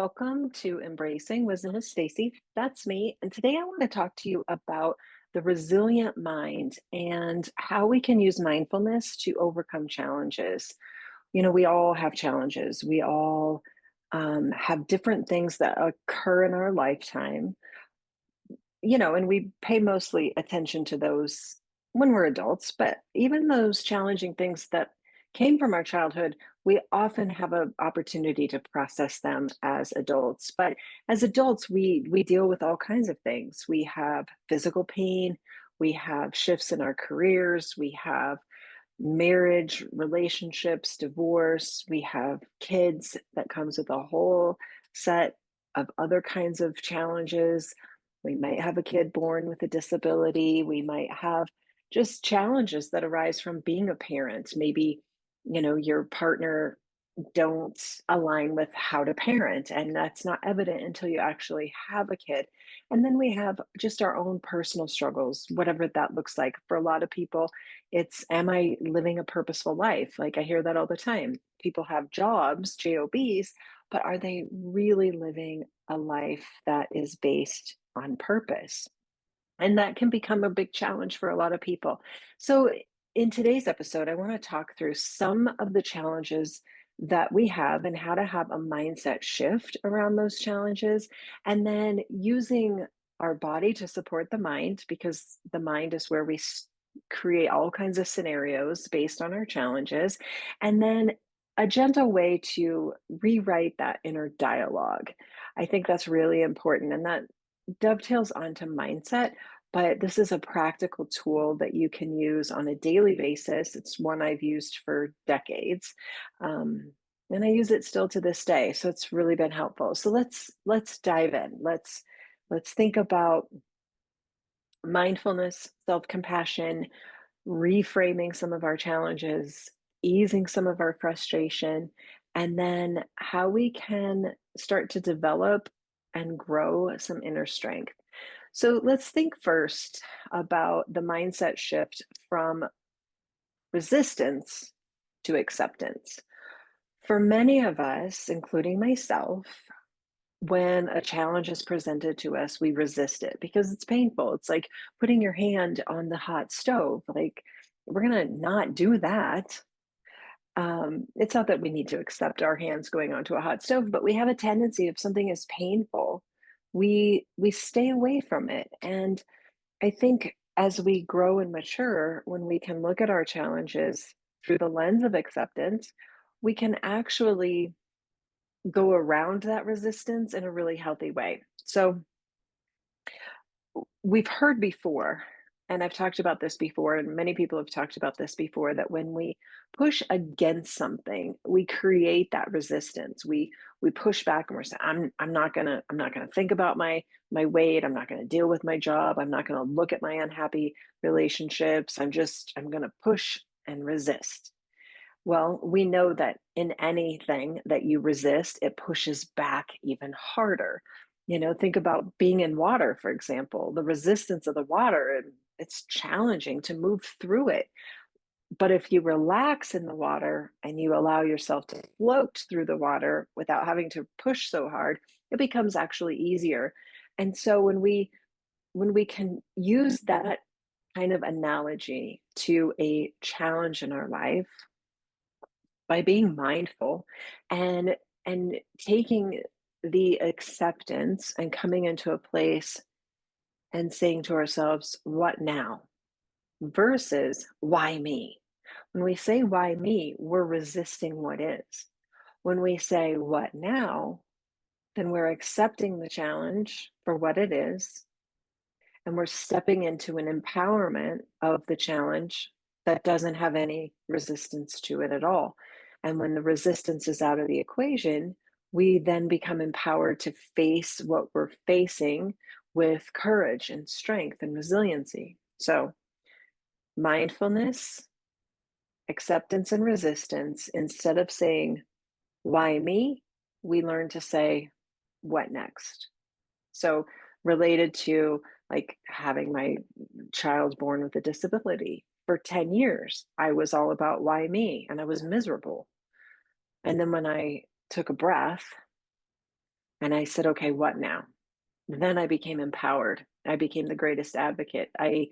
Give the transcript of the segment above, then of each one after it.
Welcome to Embracing Wisdom with Stacy. That's me. And today I want to talk to you about the resilient mind and how we can use mindfulness to overcome challenges. We all have challenges. We all have different things that occur in our lifetime, and we pay mostly attention to those when we're adults, but even those challenging things that came from our childhood, we often have an opportunity to process them as adults. But as adults, we deal with all kinds of things. We have physical pain, we have shifts in our careers, we have marriage, relationships, divorce, we have kids that comes with a whole set of other kinds of challenges. We might have a kid born with a disability. We might have just challenges that arise from being a parent. Maybe, your partner don't align with how to parent, and that's not evident until you actually have a kid. And then we have just our own personal struggles, whatever that looks like. For a lot of people, it's, am I living a purposeful life? Like, I hear that all the time. People have jobs, jobs, but are they really living a life that is based on purpose? And that can become a big challenge for a lot of people. So, in today's episode, I want to talk through some of the challenges that we have and how to have a mindset shift around those challenges. And then using our body to support the mind, because the mind is where create all kinds of scenarios based on our challenges. And then a gentle way to rewrite that inner dialogue. I think that's really important. And that dovetails onto mindset, but this is a practical tool that you can use on a daily basis. It's one I've used for decades, um, and I use it still to this day. So it's really been helpful. So let's dive in. Let's think about mindfulness, self compassion, reframing some of our challenges, easing some of our frustration, and then how we can start to develop and grow some inner strength. So let's think first about the mindset shift from resistance to acceptance. For many of us, including myself, when a challenge is presented to us, we resist it because it's painful. It's like putting your hand on the hot stove. Like, we're going to not do that. It's not that we need to accept our hands going onto a hot stove, but we have a tendency, if something is painful, we stay away from it. And I think as we grow and mature, when we can look at our challenges through the lens of acceptance, we can actually go around that resistance in a really healthy way. So we've heard before, and I've talked about this before, and many people have talked about this before, that when we push against something, we create that resistance. We push back and we're saying, I'm not gonna think about my weight, I'm not gonna deal with my job, I'm not gonna look at my unhappy relationships. I'm gonna push and resist. Well, we know that in anything that you resist, it pushes back even harder. Think about being in water, for example, the resistance of the water, and it's challenging to move through it. But if you relax in the water and you allow yourself to float through the water without having to push so hard, it becomes actually easier. And so when we can use that kind of analogy to a challenge in our life, by being mindful and taking the acceptance and coming into a place and saying to ourselves, what now, versus why me. When we say why me, we're resisting what is. When we say what now, then we're accepting the challenge for what it is, and we're stepping into an empowerment of the challenge that doesn't have any resistance to it at all. And when the resistance is out of the equation, we then become empowered to face what we're facing with courage and strength and resiliency. So, mindfulness, acceptance, and resistance, instead of saying, why me? We learn to say, what next? So, related to like having my child born with a disability, for 10 years, I was all about why me, and I was miserable. And then when I took a breath And I said, okay, what now? Then I became empowered. I became the greatest advocate. I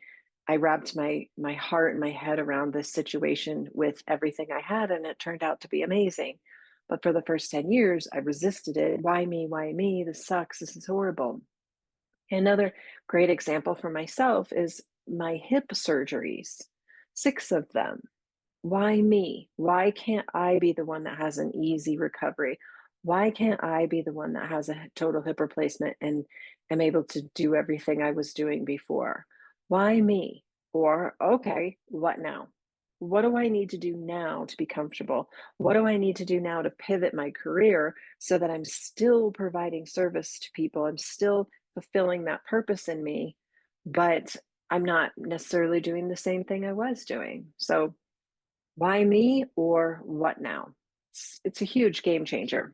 wrapped my heart and my head around this situation with everything I had, and it turned out to be amazing. But for the first 10 years, I resisted it. Why me? Why me? This sucks. This is horrible. Another great example for myself is my hip surgeries, 6 of them. Why me? Why can't I be the one that has an easy recovery? Why can't I be the one that has a total hip replacement and am able to do everything I was doing before? Why me? Or, okay, what now? What do I need to do now to be comfortable? What do I need to do now to pivot my career so that I'm still providing service to people? I'm still fulfilling that purpose in me, but I'm not necessarily doing the same thing I was doing. So, why me or what now? It's a huge game changer.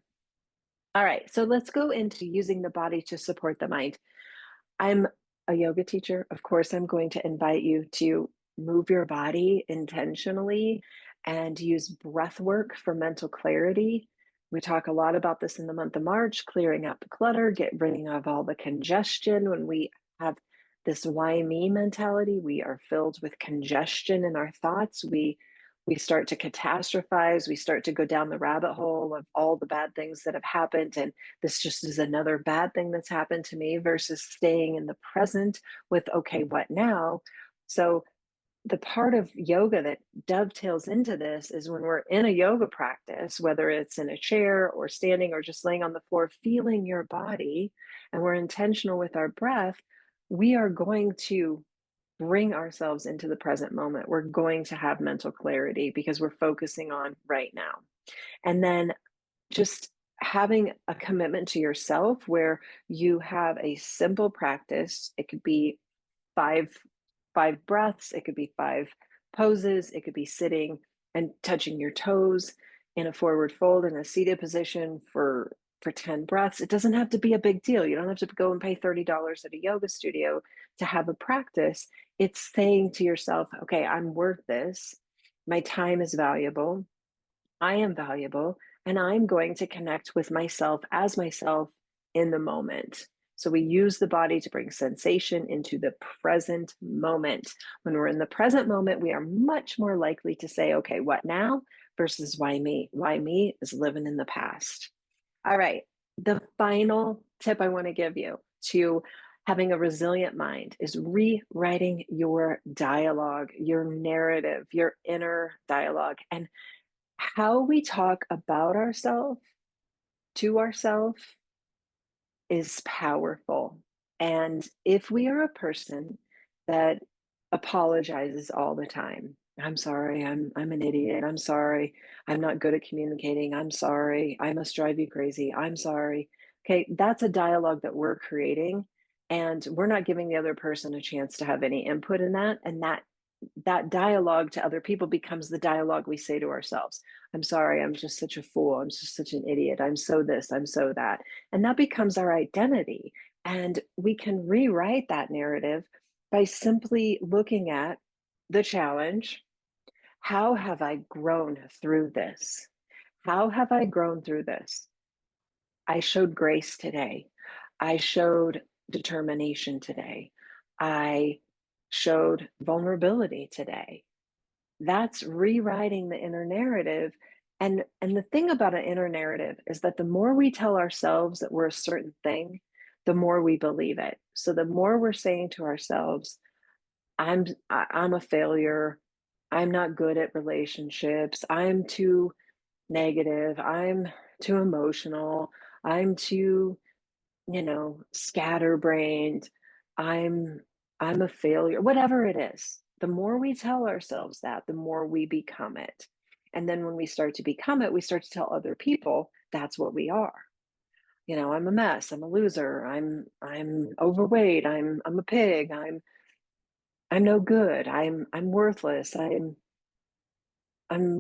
All right, so let's go into using the body to support the mind. I'm a yoga teacher. Of course, I'm going to invite you to move your body intentionally and use breath work for mental clarity. We talk a lot about this in the month of March, clearing out the clutter, get rid of all the congestion. When we have this why me mentality, we are filled with congestion in our thoughts. We start to catastrophize, we start to go down the rabbit hole of all the bad things that have happened, and this just is another bad thing that's happened to me versus staying in the present with, okay, what now? So, the part of yoga that dovetails into this is when we're in a yoga practice, whether it's in a chair or standing or just laying on the floor, feeling your body, and we're intentional with our breath, we are going to bring ourselves into the present moment. We're going to have mental clarity because we're focusing on right now. And then just having a commitment to yourself where you have a simple practice. It could be five five breaths, it could be five poses, it could be sitting and touching your toes in a forward fold in a seated position for 10 breaths. It doesn't have to be a big deal. You don't have to go and pay $30 at a yoga studio to have a practice. It's saying to yourself, okay, I'm worth this. My time is valuable. I am valuable, and I'm going to connect with myself as myself in the moment. So we use the body to bring sensation into the present moment. When we're in the present moment, we are much more likely to say, okay, what now versus why me? Why me is living in the past. All right. The final tip I want to give you to having a resilient mind is rewriting your dialogue, your narrative, your inner dialogue. And how we talk about ourselves to ourselves is powerful. And if we are a person that apologizes all the time, I'm sorry, I'm an idiot. I'm sorry. I'm not good at communicating. I'm sorry. I must drive you crazy. I'm sorry. Okay, that's a dialogue that we're creating and we're not giving the other person a chance to have any input in that, and that dialogue to other people becomes the dialogue we say to ourselves. I'm sorry, I'm just such a fool. I'm just such an idiot. I'm so this, I'm so that. And that becomes our identity. And we can rewrite that narrative by simply looking at the challenge. How have I grown through this? How have I grown through this? I showed grace today. I showed determination today. I showed vulnerability today. That's rewriting the inner narrative. And the thing about an inner narrative is that the more we tell ourselves that we're a certain thing, the more we believe it. So the more we're saying to ourselves, I'm a failure. I'm not good at relationships. I'm too negative. I'm too emotional. I'm too scatterbrained. I'm I'm a failure, whatever it is. The more we tell ourselves that, the more we become it. And then when we start to become it, we start to tell other people that's what we are. I'm a mess, I'm a loser, I'm overweight, I'm a pig, I'm no good, I'm worthless, I'm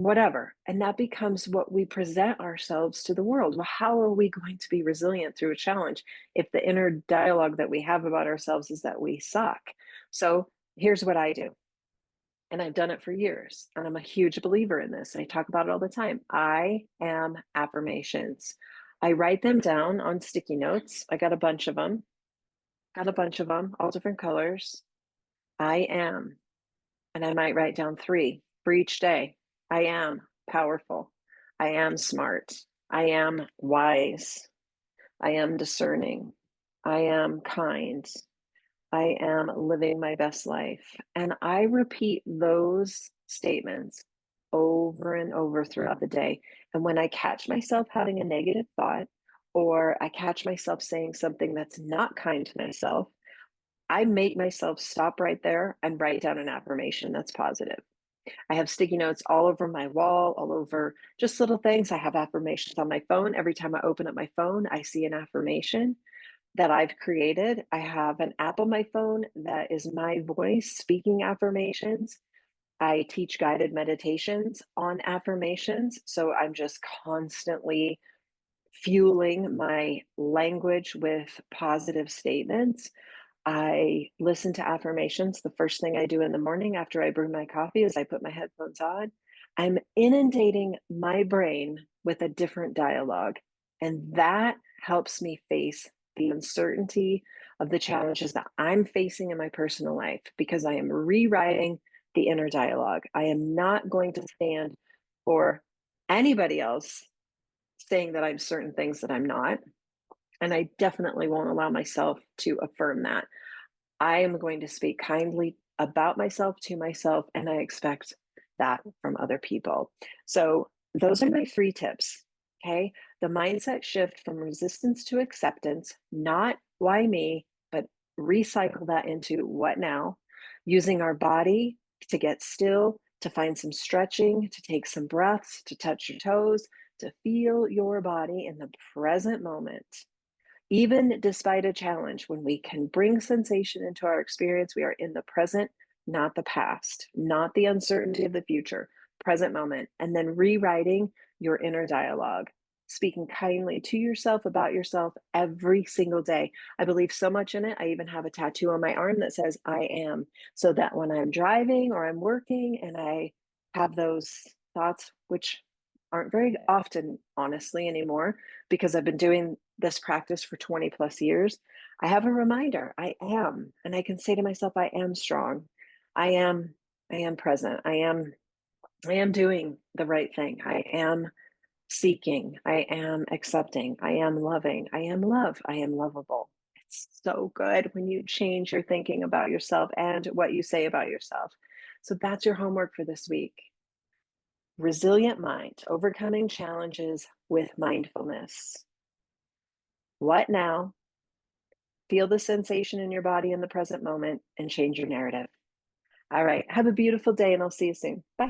whatever. And that becomes what we present ourselves to the world. Well, how are we going to be resilient through a challenge if the inner dialogue that we have about ourselves is that we suck? So here's what I do. And I've done it for years. And I'm a huge believer in this. I talk about it all the time. I am affirmations. I write them down on sticky notes. I got a bunch of them, all different colors. I am, and I might write down three for each day. I am powerful. I am smart. I am wise. I am discerning. I am kind. I am living my best life. And I repeat those statements over and over throughout the day. And when I catch myself having a negative thought, or I catch myself saying something that's not kind to myself, I make myself stop right there and write down an affirmation that's positive. I have sticky notes all over my wall, all over just little things. I have affirmations on my phone. Every time I open up my phone, I see an affirmation that I've created. I have an app on my phone that is my voice speaking affirmations. I teach guided meditations on affirmations. So I'm just constantly fueling my language with positive statements. I listen to affirmations. The first thing I do in the morning after I brew my coffee is I put my headphones on. I'm inundating my brain with a different dialogue, and that helps me face the uncertainty of the challenges that I'm facing in my personal life because I am rewriting the inner dialogue. I am not going to stand for anybody else saying that I'm certain things that I'm not. And I definitely won't allow myself to affirm that. I am going to speak kindly about myself to myself, and I expect that from other people. So, those are my three tips. Okay. The mindset shift from resistance to acceptance, not why me, but recycle that into what now, using our body to get still, to find some stretching, to take some breaths, to touch your toes, to feel your body in the present moment. Even despite a challenge, when we can bring sensation into our experience, we are in the present, not the past, not the uncertainty of the future, present moment, and then rewriting your inner dialogue, speaking kindly to yourself about yourself every single day. I believe so much in it. I even have a tattoo on my arm that says I am, so that when I'm driving or I'm working and I have those thoughts, which aren't very often, honestly, anymore, because I've been doing this practice for 20 plus years, I have a reminder. I am, and I can say to myself, I am strong. I am, I am present. I am doing the right thing. I am seeking. I am accepting. I am loving. I am love. I am lovable. It's so good when you change your thinking about yourself and what you say about yourself. So that's your homework for this week. Resilient mind, overcoming challenges with mindfulness. What now? Feel the sensation in your body in the present moment and change your narrative. All right. Have a beautiful day, and I'll see you soon. Bye.